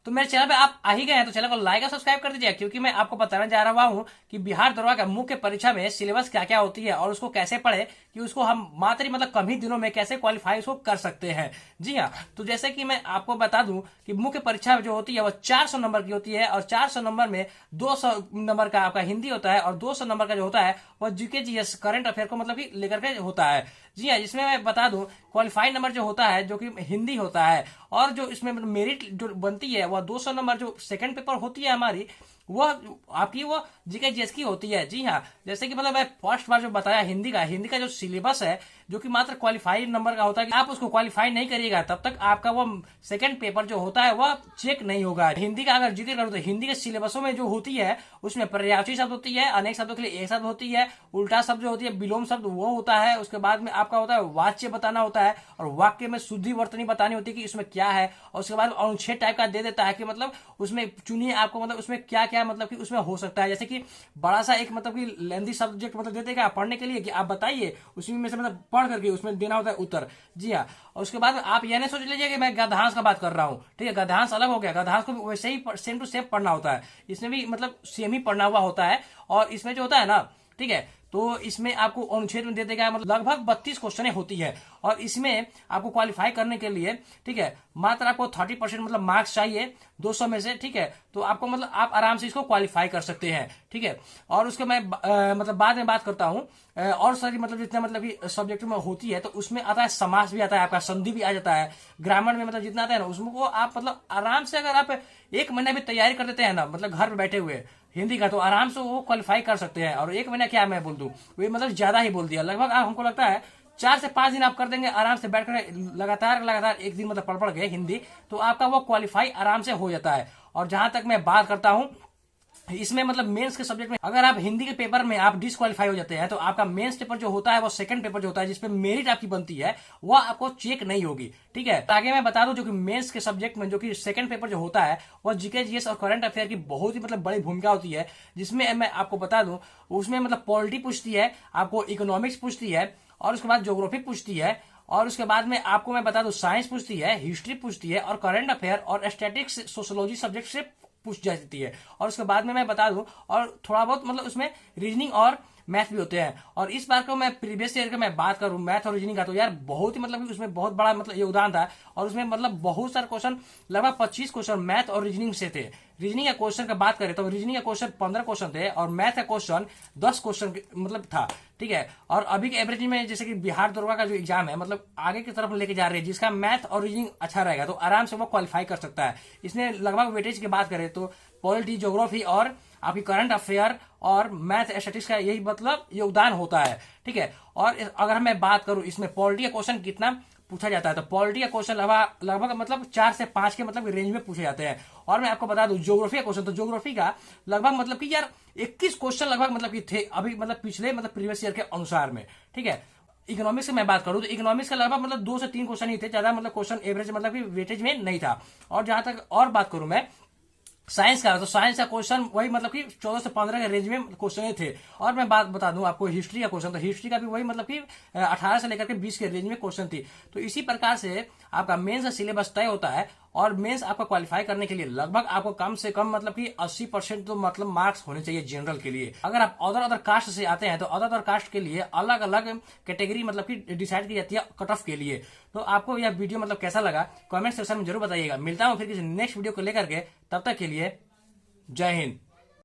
तो मेरे चैनल पे आप आ ही गए हैं तो चैनल को लाइक और सब्सक्राइब कर दीजिए, क्योंकि मैं आपको बताने जा रहा हूँ कि बिहार दरोगा का मुख्य परीक्षा में सिलेबस क्या क्या होती है और उसको कैसे पढ़े कि उसको हम मात्र मतलब कम ही दिनों में कैसे क्वालिफाई उसको कर सकते हैं। जी हाँ, तो जैसे कि मैं आपको बता दूं कि मुख्य परीक्षा जो होती है वो 400 नंबर की होती है और 400 नंबर में 200 नंबर का आपका हिंदी होता है और 200 नंबर का जो होता है वो जीके जीएस करंट अफेयर को मतलब कि लेकर के होता है। जी हाँ, जिसमें मैं बता दूं क्वालिफाइड नंबर जो होता है जो कि हिंदी होता है और जो इसमें मेरिट जो बनती है वह 200 नंबर जो सेकंड पेपर होती है हमारी वह आपकी वो जीके जीएस की होती है। जी हाँ, जैसे कि मतलब मैं फर्स्ट बार जो बताया हिंदी का जो सिलेबस है जो कि मात्र क्वालिफाइड नंबर का होता है कि आप उसको क्वालिफाई नहीं करिएगा तब तक आपका वो सेकंड पेपर जो होता है वह चेक नहीं होगा। हिंदी का अगर जिक्र करूँ तो हिंदी के सिलेबसों में जो होती है उसमें पर्यायवाची शब्द होती है, अनेक शब्दों के लिए एक शब्द होती है, उल्टा शब्द जो होती है विलोम शब्द वो होता है, उसके बाद में आपका होता है वाच्य बताना होता है और वाक्य में शुद्धि वर्तनी बतानी होती है कि इसमें क्या है, और उसके बाद अनुच्छेद टाइप का दे देता है कि मतलब उसमें चुनिए आपको मतलब उसमें क्या क्या मतलब कि उसमें हो सकता है। जैसे कि बड़ा सा एक मतलब कि लेंथी सब्जेक्ट मतलब दे देगा पढ़ने के लिए कि आप बताइए, उसी में से मतलब पढ़ करके उसमें देना होता है उत्तर। जी हाँ, और उसके बाद आप यह नहीं सोच लीजिए कि मैं गद्यांश का बात कर रहा हूँ, ठीक है, गद्यांश अलग हो गया, गद्यांश को वैसे ही सेम टू सेम पढ़ना होता है, इसमें भी मतलब सेम ही पढ़ना हुआ होता है। और इसमें जो होता है ना, ठीक है, तो इसमें आपको अनुच्छेद में दे देगा मतलब लगभग 32 क्वेश्चन होती है और इसमें आपको क्वालिफाई करने के लिए, ठीक है, मात्र आपको 30% मतलब मार्क्स चाहिए 200 में से, ठीक है, तो आपको मतलब आप आराम से इसको क्वालिफाई कर सकते हैं, ठीक है। और उसके मैं मतलब बाद में बात करता हूँ और सारी मतलब जितने मतलब कि सब्जेक्ट में होती है तो उसमें आता है समास भी आता है, आपका संधि भी आ जाता है, ग्रामर में मतलब जितना आता है ना उसको आप मतलब आराम से अगर आप एक महीना भी तैयारी कर देते हैं ना मतलब घर में बैठे हुए हिंदी का तो आराम से वो क्वालिफाई कर सकते हैं। और एक महीना क्या मैं बोल दूं, वो मतलब ज्यादा ही बोल दिया, लगभग आप हमको लगता है 4 से 5 दिन आप कर देंगे आराम से बैठ कर लगातार एक दिन मतलब पढ़ गए हिंदी तो आपका वो क्वालिफाई आराम से हो जाता है। और जहां तक मैं बात करता हूं इसमें मतलब मेंस के सब्जेक्ट में अगर आप हिंदी के पेपर में आप डिसक्वालीफाई हो जाते हैं तो आपका मेंस पेपर जो होता है वो सेकंड पेपर जो होता है जिसपे मेरिट आपकी बनती है वो आपको चेक नहीं होगी, ठीक है। आगे मैं बता दूं जो कि मेंस के सब्जेक्ट में जो कि सेकंड पेपर जो होता है वो जीके जीएस और करंट अफेयर की बहुत ही मतलब बड़ी भूमिका होती है, जिसमें मैं आपको बता दूं उसमें मतलब पॉलिटी पूछती है, आपको इकोनॉमिक्स पूछती है और उसके बाद ज्योग्राफी पूछती है और उसके बाद में आपको मैं बता दूं साइंस पूछती है, हिस्ट्री पूछती है और करंट अफेयर और स्टैटिक्स सोशोलॉजी सब्जेक्ट से पूछ जाती है। और उसके बाद में मैं बता दूं और थोड़ा बहुत मतलब उसमें रीजनिंग और मैथ भी होते हैं। और इस बार को मैं प्रीवियस ईयर का मैं बात करूं मैथ और रीजनिंग का तो यार बहुत ही मतलब उसमें बहुत बड़ा मतलब योगदान था और उसमें मतलब बहुत सारे क्वेश्चन लगभग 25 क्वेश्चन मैथ और रीजनिंग से थे। रीजनिंग का क्वेश्चन का बात करें तो रीजनिंग का क्वेश्चन 15 क्वेश्चन थे और मैथ का क्वेश्चन 10 क्वेश्चन मतलब था, ठीक है। और अभी के एवरेज में जैसे कि बिहार दरोगा का जो एग्जाम है मतलब आगे की तरफ लेके जा रहे हैं जिसका मैथ और रीजनिंग अच्छा रहेगा तो आराम से वो क्वालिफाई कर सकता है। इसमें लगभग वेटेज की बात करें तो पॉलिटी, ज्योग्राफी और आपकी करंट अफेयर और मैथ स्टैटिस्टिक्स का यही मतलब योगदान होता है, ठीक है। और अगर मैं बात करूं इसमें पॉलिटी का क्वेश्चन कितना पूछा जाता है तो पॉलिटी का क्वेश्चन लगभग मतलब 4 से 5 के मतलब रेंज में पूछे जाते हैं। और मैं आपको बता दूं ज्योग्राफी का क्वेश्चन तो ज्योग्राफी का लगभग मतलब कि यार 21 क्वेश्चन लगभग मतलब कि थे अभी मतलब पिछले मतलब प्रीवियस ईयर के अनुसार में, ठीक है। इकोनॉमिक्स की मैं बात करूं तो इकोनॉमिक्स का लगभग मतलब 2 से 3 क्वेश्चन ही थे, ज्यादा मतलब क्वेश्चन एवरेज मतलब कि वेटेज में नहीं था। और जहां तक और बात करूं मैं साइंस का तो साइंस का क्वेश्चन वही मतलब कि 14 से 15 के रेंज में क्वेश्चन थे। और मैं बात बता दूं आपको हिस्ट्री का क्वेश्चन तो हिस्ट्री का भी वही मतलब कि 18 से लेकर के 20 के रेंज में क्वेश्चन थी। तो इसी प्रकार से आपका मेंस का सिलेबस तय होता है और मेंस आपका क्वालिफाई करने के लिए लगभग आपको कम से कम मतलब कि 80% तो मतलब मार्क्स होने चाहिए जनरल के लिए। अगर आप अदर कास्ट से आते हैं तो अदर कास्ट के लिए अलग अलग कैटेगरी मतलब कि डिसाइड की जाती है कट ऑफ के लिए। तो आपको यह वीडियो मतलब कैसा लगा कमेंट सेक्शन में जरूर बताइएगा। मिलता हूँ फिर किसी नेक्स्ट वीडियो को लेकर के, तब तक के लिए जय हिंद।